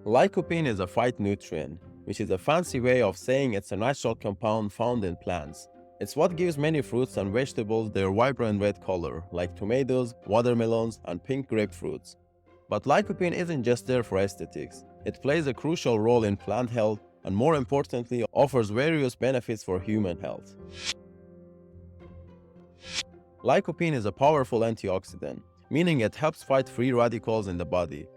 Lycopene is a phytonutrient, which is a fancy way of saying it's a natural compound found in plants. It's what gives many fruits and vegetables their vibrant red color, like tomatoes, watermelons, and pink grapefruits. But lycopene isn't just there for aesthetics. It plays a crucial role in plant health and, more importantly, offers various benefits for human health. Lycopene is a powerful antioxidant, meaning it helps fight free radicals in the body.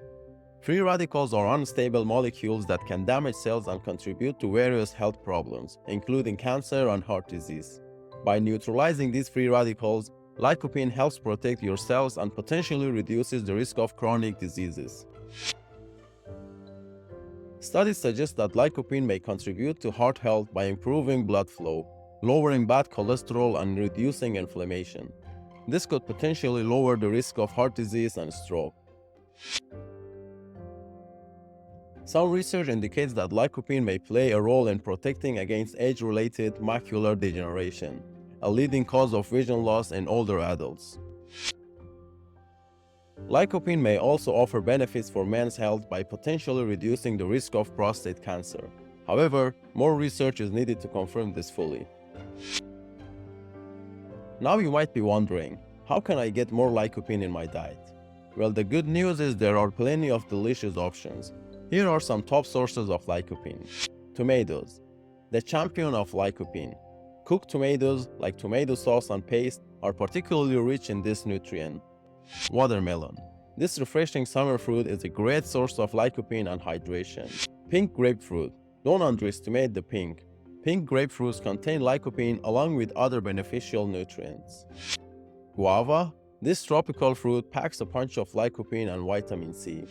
Free radicals are unstable molecules that can damage cells and contribute to various health problems, including cancer and heart disease. By neutralizing these free radicals, lycopene helps protect your cells and potentially reduces the risk of chronic diseases. Studies suggest that lycopene may contribute to heart health by improving blood flow, lowering bad cholesterol, and reducing inflammation. This could potentially lower the risk of heart disease and stroke. Some research indicates that lycopene may play a role in protecting against age-related macular degeneration, a leading cause of vision loss in older adults. Lycopene may also offer benefits for men's health by potentially reducing the risk of prostate cancer. However, more research is needed to confirm this fully. Now you might be wondering, how can I get more lycopene in my diet? Well, the good news is there are plenty of delicious options. Here are some top sources of lycopene. Tomatoes, the champion of lycopene. Cooked tomatoes, like tomato sauce and paste, are particularly rich in this nutrient. Watermelon. This refreshing summer fruit is a great source of lycopene and hydration. Pink grapefruit. Don't underestimate the pink. Pink grapefruits contain lycopene along with other beneficial nutrients. Guava. This tropical fruit packs a punch of lycopene and vitamin C.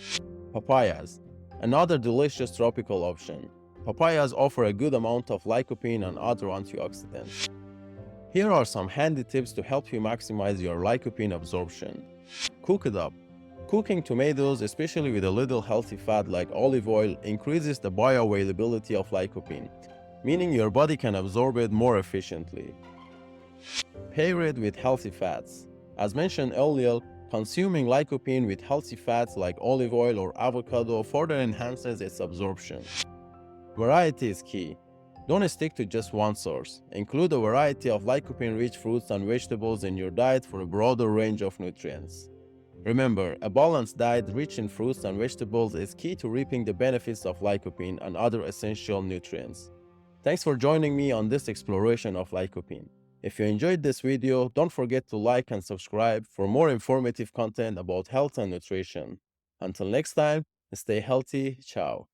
Papayas. Another delicious tropical option. Papayas offer a good amount of lycopene and other antioxidants. Here are some handy tips to help you maximize your lycopene absorption. Cook it up. Cooking tomatoes, especially with a little healthy fat like olive oil, increases the bioavailability of lycopene, meaning your body can absorb it more efficiently. Pair it with healthy fats. As mentioned earlier, consuming lycopene with healthy fats like olive oil or avocado further enhances its absorption. Variety is key. Don't stick to just one source. Include a variety of lycopene-rich fruits and vegetables in your diet for a broader range of nutrients. Remember, a balanced diet rich in fruits and vegetables is key to reaping the benefits of lycopene and other essential nutrients. Thanks for joining me on this exploration of lycopene. If you enjoyed this video, don't forget to like and subscribe for more informative content about health and nutrition. Until next time, stay healthy. Ciao.